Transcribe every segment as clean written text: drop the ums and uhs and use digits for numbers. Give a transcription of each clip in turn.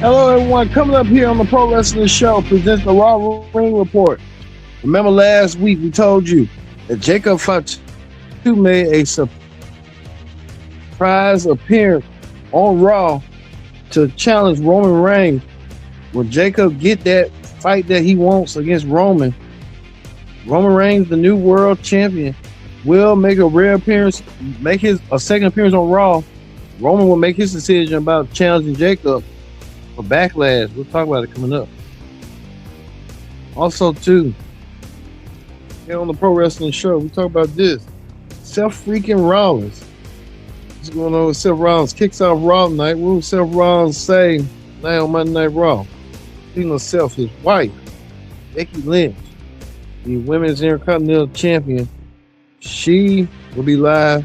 Hello, everyone. Coming up here on the Pro Wrestling Show presents the Raw Ring Report. Remember last week we told you that Jacob Fatu made a surprise appearance on Raw to challenge Roman Reigns. Will Jacob get that fight that he wants against Roman? Roman Reigns, the new world champion, will make a rare appearance, make a second appearance on Raw. Roman will make his decision about challenging Jacob for Backlash. We'll talk about it coming up. Also, too, here on the Pro Wrestling Show, we talk about this. Seth freaking Rollins. What's going on with Seth Rollins? Kicks off Raw night. What will Seth Rollins say tonight on Monday Night Raw? Speaking of Seth, his wife, Becky Lynch, the Women's Intercontinental Champion, she will be live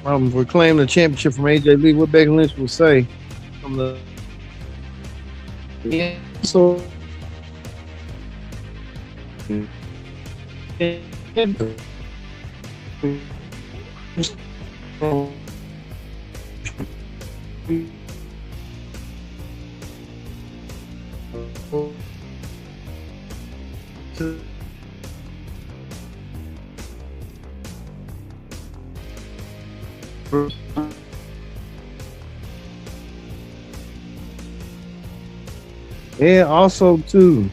reclaiming the championship from AJ Lee. What Becky Lynch will say from the so and also too,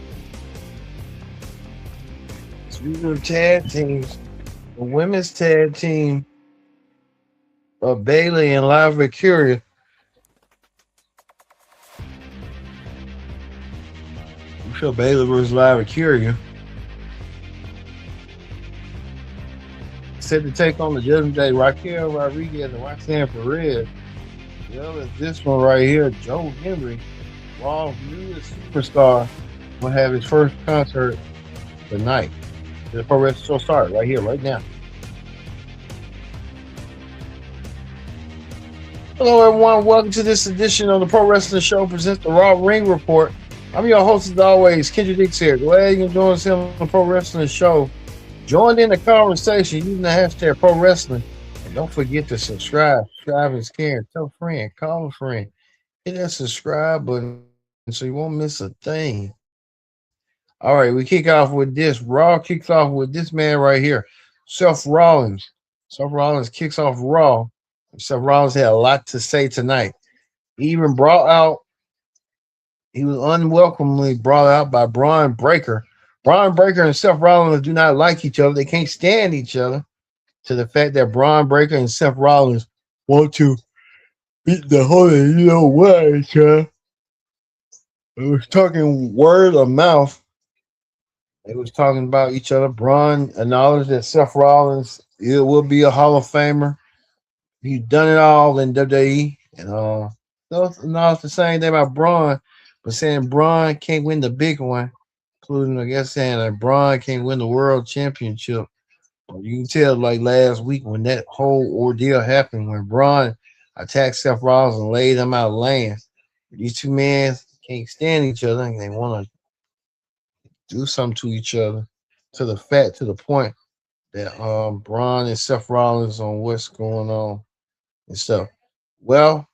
speaking of tag teams, the women's tag team of Bayley and Live Victoria. We feel Bayley versus Live Victoria set to take on the Judgment Day, Raquel Rodriguez and Roxanne Perez. As well as this one right here, Joe Henry, Raw's newest superstar, will have his first concert tonight. The Pro Wrestling Show start right here, right now. Hello, everyone. Welcome to this edition of the Pro Wrestling Show presents the Raw Ring Report. I'm your host, as always, Kendrick Dix here. Glad you can join us here on the Pro Wrestling Show. Join in the conversation using the hashtag Pro Wrestling. And don't forget to subscribe. Subscribe is caring. Tell a friend. Call a friend. Hit that subscribe button so you won't miss a thing. All right, we kick off with this. Raw kicks off with this man right here, Seth Rollins. Seth Rollins kicks off Raw. Seth Rollins had a lot to say tonight. He even he was unwelcomely brought out by Braun Breaker. Braun Breaker and Seth Rollins do not like each other. They can't stand each other, to the fact that Braun Breaker and Seth Rollins want to beat the whole what, each other. They was talking word of mouth. They was talking about each other. Braun acknowledged that Seth Rollins will be a Hall of Famer. He's done it all in WWE. And it's the same thing about Braun, but saying Braun can't win the big one, including, I guess, saying that Braun can't win the world championship. You can tell, like last week when that whole ordeal happened, when Braun attacked Seth Rollins and laid him out laying. These two men can't stand each other and they want to do something to each other to the point that Braun and Seth Rollins on what's going on and stuff. Well,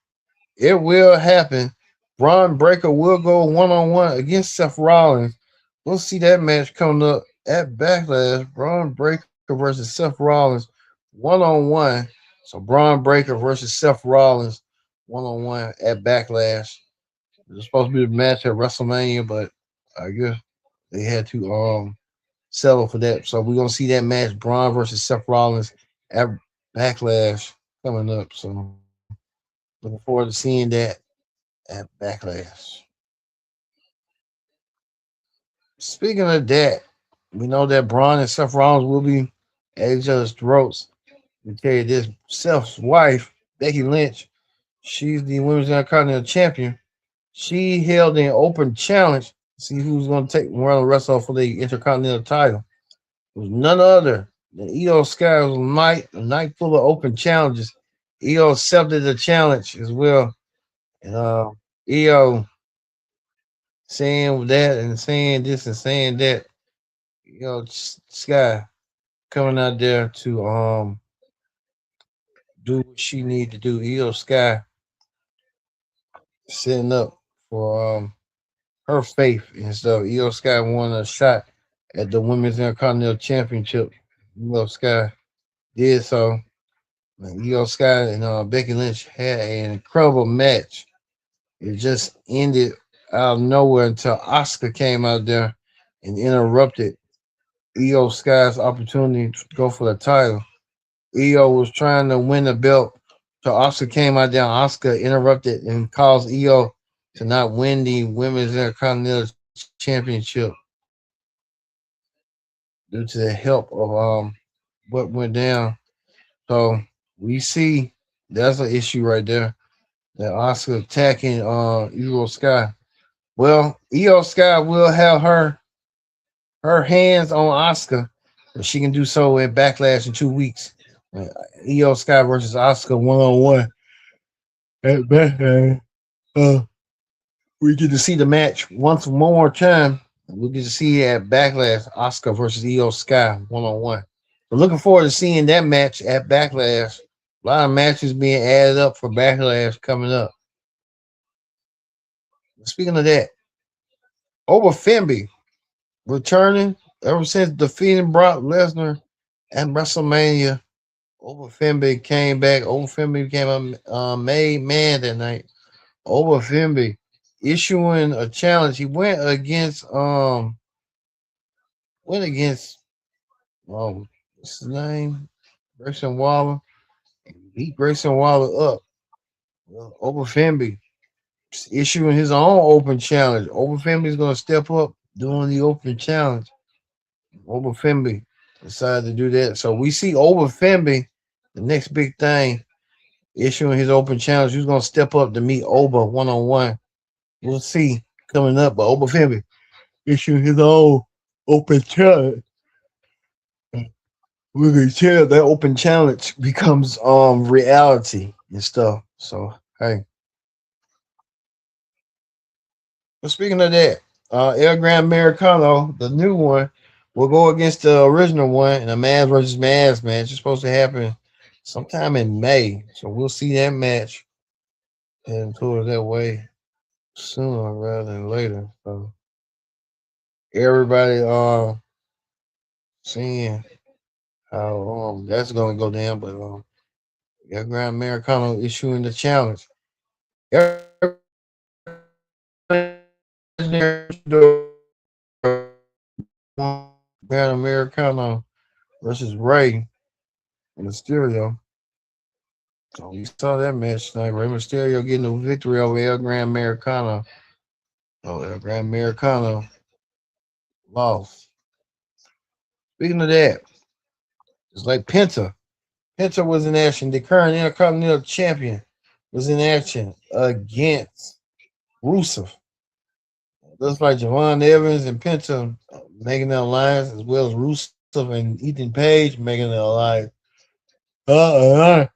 it will happen. Braun Breaker will go one-on-one against Seth Rollins. We'll see that match coming up at Backlash. Braun Breaker versus Seth Rollins one-on-one. So Braun Breaker versus Seth Rollins one-on-one at Backlash. It was supposed to be the match at WrestleMania, but I guess they had to settle for that. So we're gonna see that match, Braun versus Seth Rollins at Backlash coming up. So looking forward to seeing that at Backlash. Speaking of that, we know that Braun and Seth Rollins will be at each other's throats. We tell you this: Seth's wife, Becky Lynch, she's the Women's Intercontinental Champion. She held an open challenge to see who's going to take one of the wrestle for the Intercontinental title. It was none other than Io Sky. It was a night full of open challenges. Io accepted the challenge as well. And Io saying that and saying this and saying that. Sky coming out there to do what she need to do. Io Sky setting up for her faith and stuff. Io Sky won a shot at the Women's Intercontinental Championship. Io Sky did so. And Io Sky and Becky Lynch had an incredible match. It just ended out of nowhere until Oscar came out there and interrupted Io Sky's opportunity to go for the title. Io was trying to win the belt, so Oscar came out there. Oscar interrupted and caused Io to not win the Women's Intercontinental Championship due to the help of what went down. So we see that's an issue right there. That Oscar attacking Io Sky. Well, Io Sky will have her hands on Oscar, but she can do so in Backlash in 2 weeks. Uh, Io Sky versus Oscar 1-on-1 at Backlash. Uh, we get to see the match once more time. We get to see it at Backlash, Oscar versus Io Sky 1-on-1. So looking forward to seeing that match at Backlash. A lot of matches being added up for Backlash coming up. Speaking of that, Oba Fimby returning ever since defeating Brock Lesnar at WrestleMania. Oba Fimby came back. Oba Fimby became a made man that night. Oba Fimby issuing a challenge. He went against what's his name? Grayson Waller. Beat Grayson Waller up. Well, Oba Fimby issuing his own open challenge. Oba Fimby is gonna step up doing the open challenge. Oba Fimby decided to do that. So we see Oba Fimby, the next big thing, issuing his open challenge. Who's gonna step up to meet Oba 1-on-1? We'll see coming up. But Oba Fimby issuing his own open challenge. We can tell that open challenge becomes reality and stuff. So hey. But speaking of that, El Gran Americano, the new one, will go against the original one in a Maz versus Maz match. It's supposed to happen sometime in May. So we'll see that match and towards that way sooner rather than later. So everybody seeing how that's gonna go down, but El Gran Americano issuing the challenge. El Gran Americano versus Ray Mysterio. So we saw that match tonight. Ray Mysterio getting the victory over El Gran Americano. Oh, El Gran Americano lost. Speaking of that, it's like Penta. Penta was in action. The current Intercontinental Champion was in action against Rusev. Looks like Javon Evans and Penta making the alliance, as well as Rusev and Ethan Page making the alliance. A lot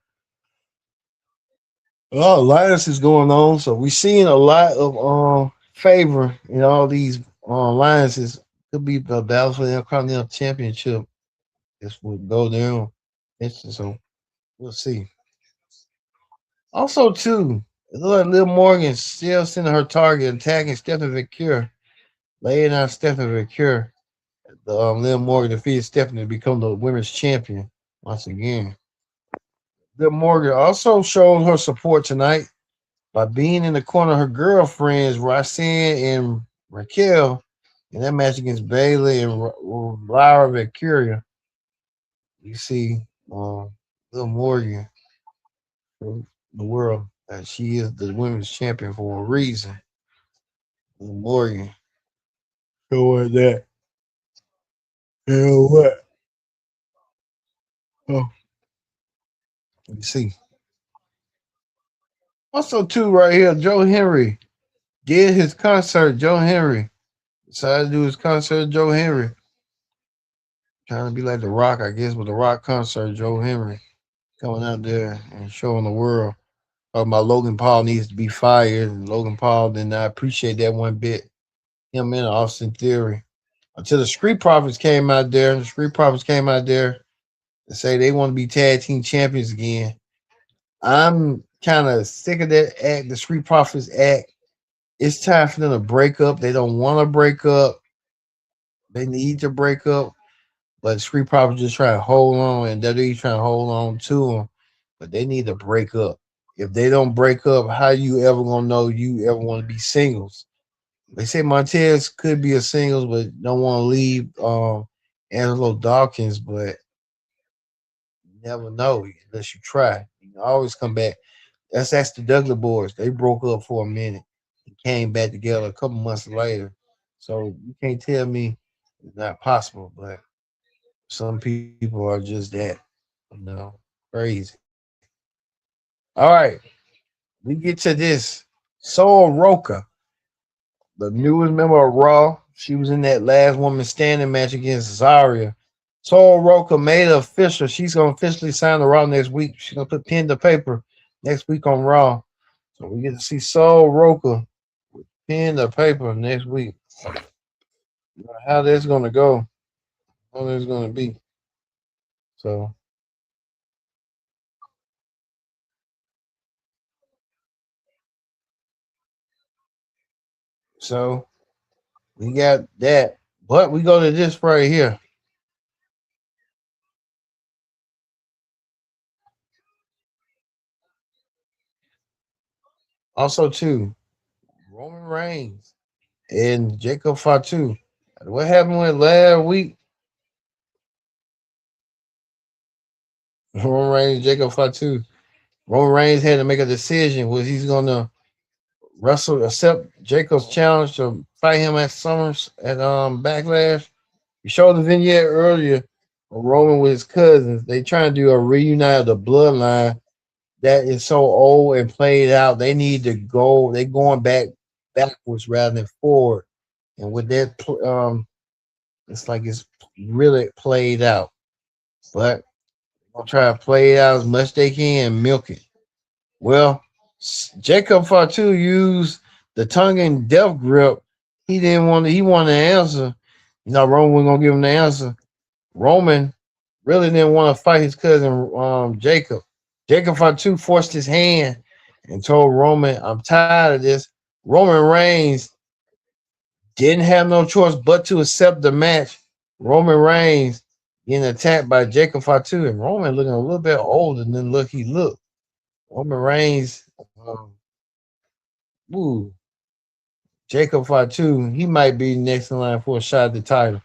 of alliances going on, so we're seeing a lot of favor in all these alliances. Could be the battle for the Intercontinental Championship. This would go down. So we'll see. Also, too, it looks like Liv Morgan still sending her target, attacking Stephanie McCure, laying out Stephanie McCure. Liv Morgan defeated Stephanie to become the women's champion once again. Liv Morgan also showed her support tonight by being in the corner of her girlfriends, Roxanne and Raquel, in that match against Bailey and Lyra Valkyria. You see Liv Morgan from the world that she is the women's champion for a reason. Liv Morgan showing that. You know what? Oh, you see. Also, too, right here, Joe Henry did his concert. Joe Henry decided to do his concert. Joe Henry trying to be like The Rock, I guess, with the Rock concert. Joe Henry coming out there and showing the world about Logan Paul needs to be fired. And Logan Paul did not appreciate that one bit. Him and Austin Theory. Until the Street Profits came out there. The Street Profits came out there to say they want to be tag team champions again. I'm kind of sick of that act, the Street Profits act. It's time for them to break up. They don't want to break up. They need to break up. But Street Profits just trying to hold on, and WWE trying to hold on to them. But they need to break up. If they don't break up, how you ever gonna know you ever want to be singles? They say Montez could be a singles, but don't want to leave Angelo Dawkins. But you never know unless you try. You can always come back. That's the Douglas boys. They broke up for a minute and came back together a couple months later. So you can't tell me it's not possible. But some people are just that, crazy. All right, we get to this. Soul Roka, the newest member of Raw. She was in that last woman standing match against Zarya. Soul Roka made it official. She's gonna officially sign the Raw next week. She's gonna put pen to paper next week on Raw. So we get to see Soul Roka with pen to paper next week. How that's gonna go, how that's gonna be. So so we got that. But we go to this right here. Also, too, Roman Reigns and Jacob Fatu. What happened with last week? Roman Reigns, Jacob Fatu. Roman Reigns had to make a decision. Was he's gonna accept Jacob's challenge to fight him at Summers at Backlash? You showed the vignette earlier of Roman with his cousins. They trying to do a reunite of the bloodline that is so old and played out. They need to go. They going backwards rather than forward. And with that, it's like it's really played out. But they'll try to play it out as much they can, milk it. Well, Jacob Fatu used the tongue and death grip. He didn't want. He wanted an answer. Roman wasn't gonna give him the answer. Roman really didn't want to fight his cousin Jacob. Jacob Fatu forced his hand and told Roman, "I'm tired of this." Roman Reigns didn't have no choice but to accept the match. Roman Reigns getting attacked by Jacob Fatu, and Roman looking a little bit older than look he looked. Roman Reigns, ooh, Jacob Fatu, he might be next in line for a shot at the title.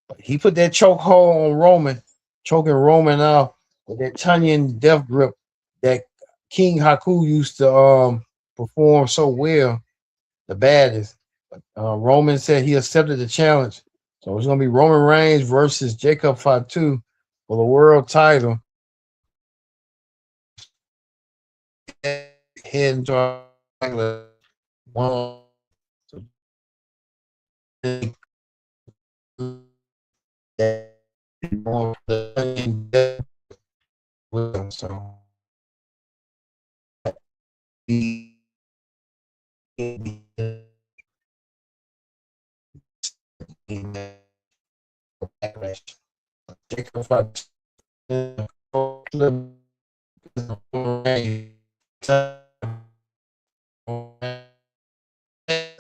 But he put that choke hold on Roman, choking Roman out with that Tunyon death grip that King Haku used to perform so well, the baddest. Roman said he accepted the challenge. So it's going to be Roman Reigns versus Jacob Fatu for the world title. Head into one. So Backlash. Jacob Fatu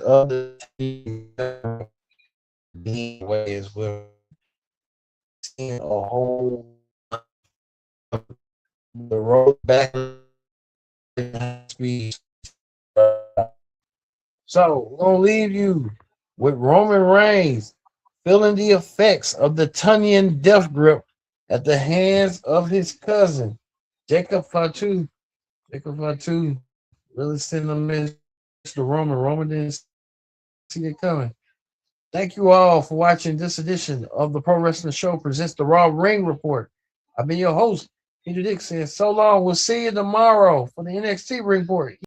other being way as well. Seeing a whole the road back speed. So we're gonna leave you with Roman Reigns feeling the effects of the Tunyon death grip at the hands of his cousin, Jacob Fatu. Jacob Fatu really sending a message to Roman. Roman didn't see it coming. Thank you all for watching this edition of the Pro Wrestling Show presents the Raw Ring Report. I've been your host, Peter Dixon. So long. We'll see you tomorrow for the NXT Ring Report.